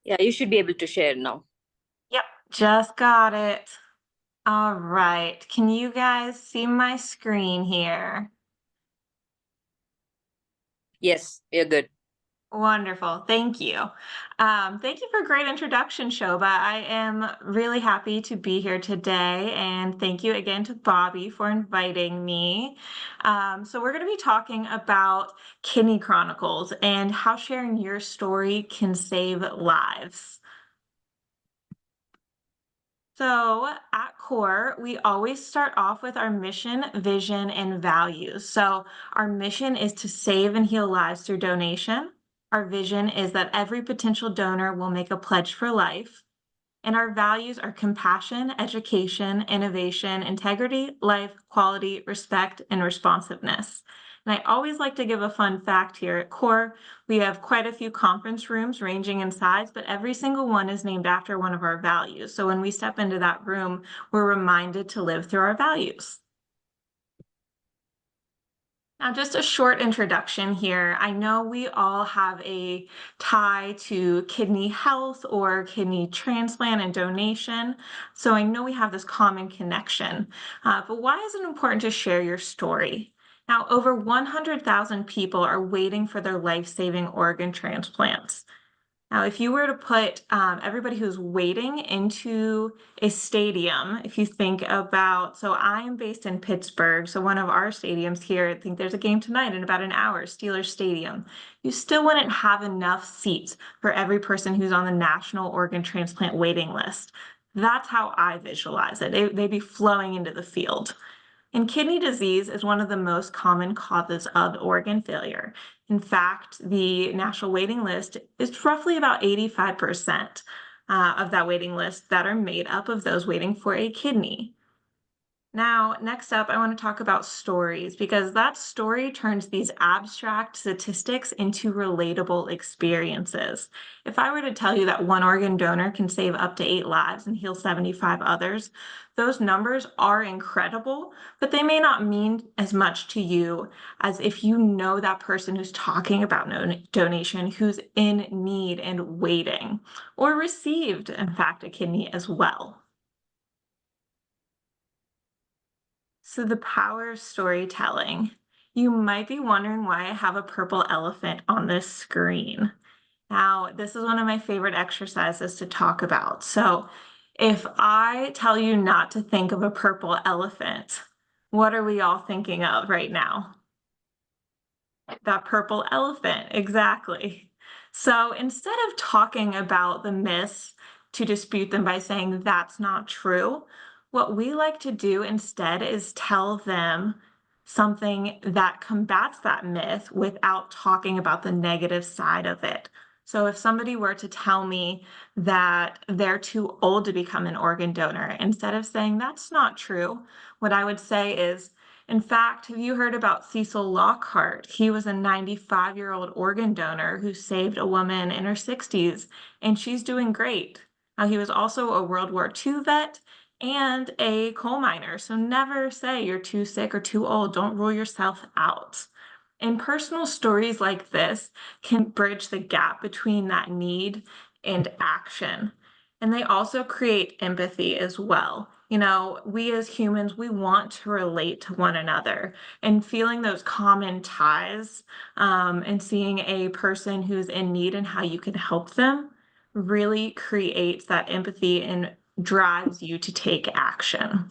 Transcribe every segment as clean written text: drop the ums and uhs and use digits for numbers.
Yeah, you should be able to share now. Yep, just got it. All right. Can you guys see my screen here? Yes, you're good. Wonderful. Thank you. Thank you for a great introduction, Shoba. I am really happy to be here today. And thank you again to Bobby for inviting me. So, we're going to be talking about Kidney Chronicles and how sharing your story can save lives. So, at core, we always start off with our mission, vision, and values. So, our mission is to save and heal lives through donation. Our vision is that every potential donor will make a pledge for life. And our values are compassion, education, innovation, integrity, life, quality, respect, and responsiveness. And I always like to give a fun fact here. At CORE, we have quite a few conference rooms ranging in size, but every single one is named after one of our values. So when we step into that room, we're reminded to live through our values. Now, just a short introduction here. I know we all have a tie to kidney health or kidney transplant and donation. So I know we have this common connection. But why is it important to share your story? Now, over 100,000 people are waiting for their life-saving organ transplants. Now, if you were to put everybody who's waiting into a stadium, if you think about, so I am based in Pittsburgh, so one of our stadiums here, I think there's a game tonight in about an hour, Steelers Stadium. You still wouldn't have enough seats for every person who's on the national organ transplant waiting list. That's how I visualize it. They'd be flowing into the field. And kidney disease is one of the most common causes of organ failure. In fact, the national waiting list is roughly about 85% of that waiting list that are made up of those waiting for a kidney. Now, next up, I want to talk about stories because that story turns these abstract statistics into relatable experiences. If I were to tell you that one organ donor can save up to 8 lives and heal 75 others, those numbers are incredible, but they may not mean as much to you as if you know that person who's talking about donation, who's in need and waiting, or received, in fact, a kidney as well. So the power of storytelling. You might be wondering why I have a purple elephant on this screen. Now, this is one of my favorite exercises to talk about. So if I tell you not to think of a purple elephant, what are we all thinking of right now? That purple elephant, exactly. So instead of talking about the myths to dispute them by saying that's not true, what we like to do instead is tell them something that combats that myth without talking about the negative side of it. So if somebody were to tell me that they're too old to become an organ donor, instead of saying that's not true, what I would say is, in fact, have you heard about Cecil Lockhart? He was a 95-year-old organ donor who saved a woman in her 60s, and she's doing great. Now, he was also a World War II vet and a coal miner, so never say you're too sick or too old. Don't rule yourself out. And personal stories like this can bridge the gap between that need and action. And they also create empathy as well. You know, we as humans, we want to relate to one another and feeling those common ties and seeing a person who's in need and how you can help them really creates that empathy and drives you to take action.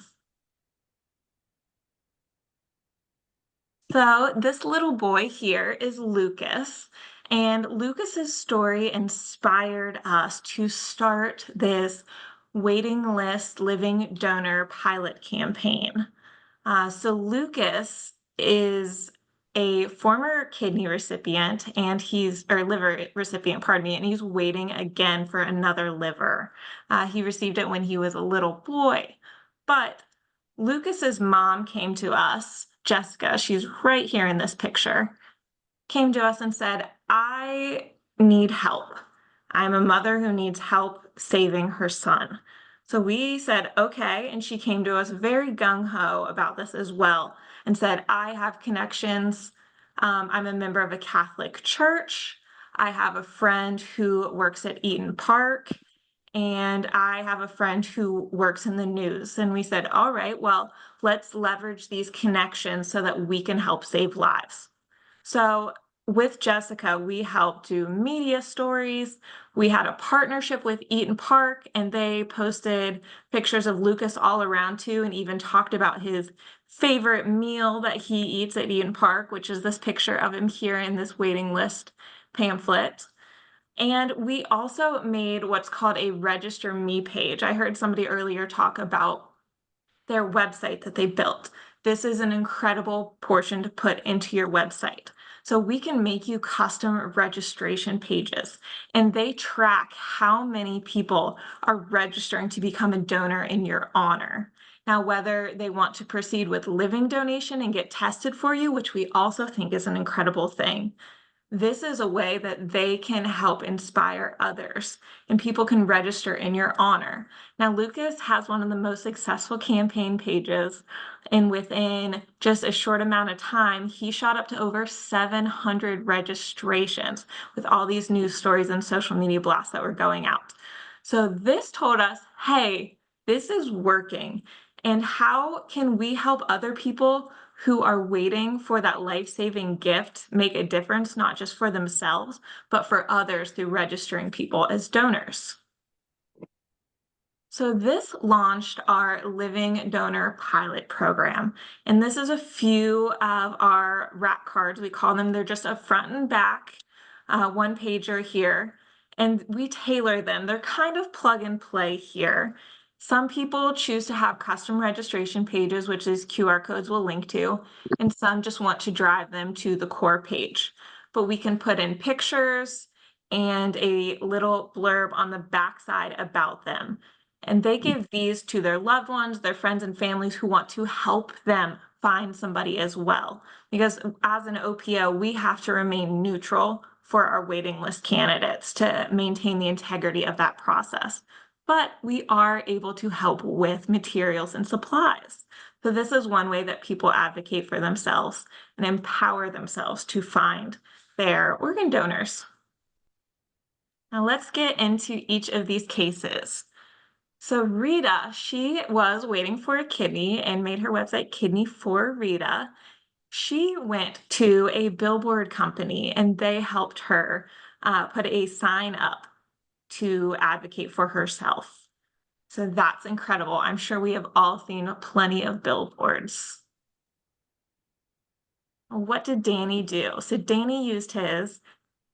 So this little boy here is Lucas, and Lucas's story inspired us to start this waiting list living donor pilot campaign. So Lucas is a former kidney recipient and or liver recipient, pardon me, and he's waiting again for another liver. He received it when he was a little boy, but Lucas's mom came to us, Jessica, she's right here in this picture, came to us and said, I need help. I'm a mother who needs help saving her son. So we said, okay. And she came to us very gung ho about this as well and said, I have connections. I'm a member of a Catholic church. I have a friend who works at Eaton Park, and I have a friend who works in the news. And we said, all right, well, let's leverage these connections so that we can help save lives. So with Jessica, we helped do media stories. We had a partnership with Eaton Park, and they posted pictures of Lucas all around too, and even talked about his favorite meal that he eats at Eaton Park, which is this picture of him here in this waiting list pamphlet. And we also made what's called a Register Me page. I heard somebody earlier talk about their website that they built. This is an incredible portion to put into your website. So we can make you custom registration pages, and they track how many people are registering to become a donor in your honor. Now, whether they want to proceed with living donation and get tested for you, which we also think is an incredible thing, this is a way that they can help inspire others, and people can register in your honor. Now, Lucas has one of the most successful campaign pages, and within just a short amount of time, he shot up to over 700 registrations with all these news stories and social media blasts that were going out. So this told us, hey, this is working. And how can we help other people who are waiting for that life-saving gift make a difference, not just for themselves, but for others through registering people as donors? So this launched our Living Donor Pilot Program. And this is a few of our rack cards. We call them, they're just a front and back one pager here. And we tailor them. They're kind of plug and play here. Some people choose to have custom registration pages, which these QR codes will link to, and some just want to drive them to the core page. But we can put in pictures and a little blurb on the backside about them. And they give these to their loved ones, their friends and families who want to help them find somebody as well. Because as an OPO, we have to remain neutral for our waiting list candidates to maintain the integrity of that process. But we are able to help with materials and supplies. So this is one way that people advocate for themselves and empower themselves to find their organ donors. Now let's get into each of these cases. So Rita, she was waiting for a kidney and made her website Kidney for Rita. She went to a billboard company, and they helped her put a sign up to advocate for herself. So that's incredible. I'm sure we have all seen plenty of billboards. What did Danny do? So Danny used his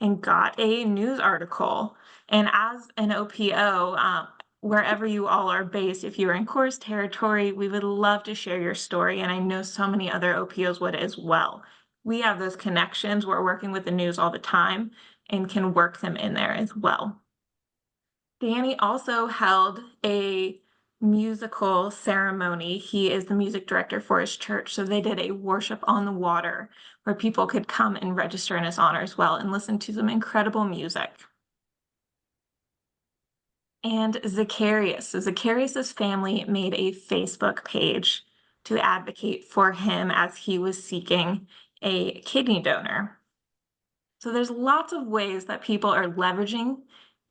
and got a news article. And as an OPO, wherever you all are based, if you're in course territory, we would love to share your story. And I know so many other OPOs would as well. We have those connections. We're working with the news all the time and can work them in there as well. Danny also held a musical ceremony. He is the music director for his church. So they did a worship on the water where people could come and register in his honor as well and listen to some incredible music. And Zacharias. So Zacharias's family made a Facebook page to advocate for him as he was seeking a kidney donor. So there's lots of ways that people are leveraging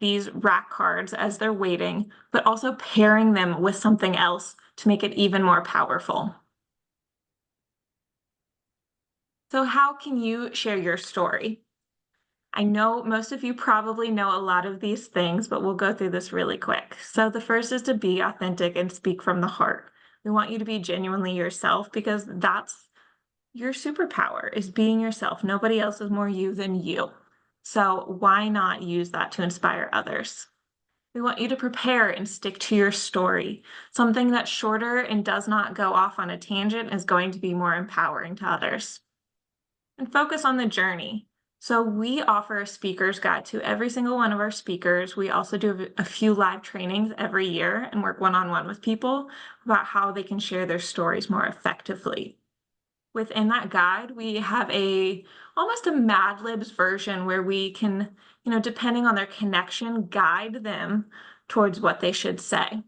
these rack cards as they're waiting, but also pairing them with something else to make it even more powerful. So how can you share your story? I know most of you probably know a lot of these things, but we'll go through this really quick. So the first is to be authentic and speak from the heart. We want you to be genuinely yourself because that's your superpower, is being yourself. Nobody else is more you than you. So why not use that to inspire others? We want you to prepare and stick to your story. Something that's shorter and does not go off on a tangent is going to be more empowering to others. And focus on the journey. So we offer a speaker's guide to every single one of our speakers. We also do a few live trainings every year and work one-on-one with people about how they can share their stories more effectively. Within that guide, we have almost a Mad Libs version where we can, depending on their connection, guide them towards what they should say.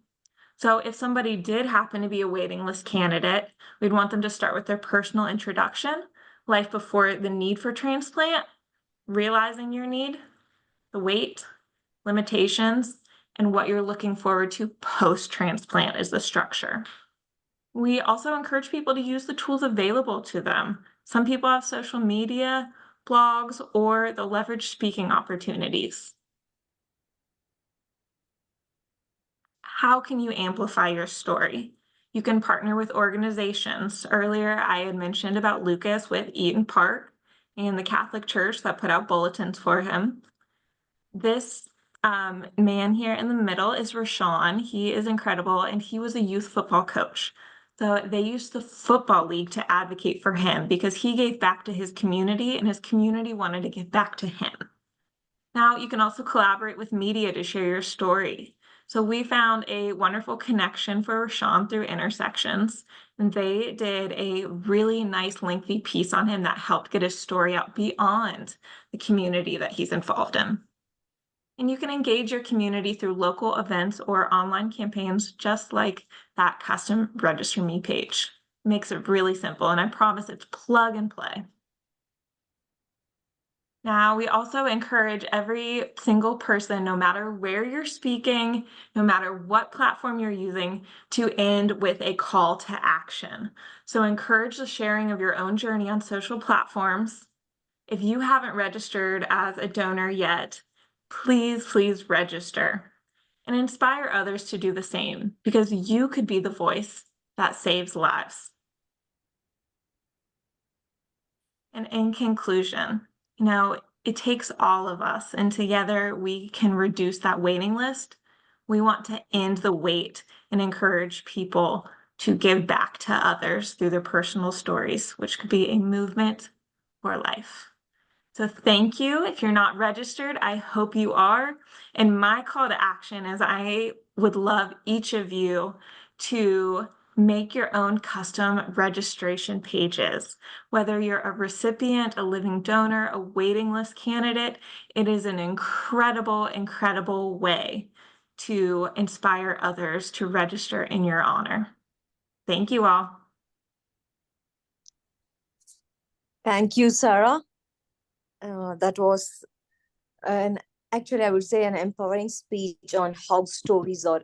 So if somebody did happen to be a waiting list candidate, we'd want them to start with their personal introduction, life before the need for transplant, realizing your need, the weight, limitations, and what you're looking forward to post-transplant is the structure. We also encourage people to use the tools available to them. Some people have social media, blogs, or they'll leverage speaking opportunities. How can you amplify your story? You can partner with organizations. Earlier, I had mentioned about Lucas with Eaton Park and the Catholic Church that put out bulletins for him. This man here in the middle is Rashawn. He is incredible, and he was a youth football coach. So they used the football league to advocate for him because he gave back to his community, and his community wanted to give back to him. Now you can also collaborate with media to share your story. So we found a wonderful connection for Rashawn through Intersections, and they did a really nice lengthy piece on him that helped get his story out beyond the community that he's involved in. And you can engage your community through local events or online campaigns, just like that custom Register Me page. Makes it really simple, and I promise it's plug and play. Now, we also encourage every single person, no matter where you're speaking, no matter what platform you're using, to end with a call to action. So encourage the sharing of your own journey on social platforms. If you haven't registered as a donor yet, please register and inspire others to do the same, because you could be the voice that saves lives. And in conclusion, it takes all of us, and together we can reduce that waiting list. We want to end the wait and encourage people to give back to others through their personal stories, which could be a movement for life. So thank you. If you're not registered, I hope you are. And my call to action is I would love each of you to make your own custom registration pages. Whether you're a recipient, a living donor, a waiting list candidate, it is an incredible way to inspire others to register in your honor. Thank you all. Thank you, Sara. That was actually, I would say, an empowering speech on how stories are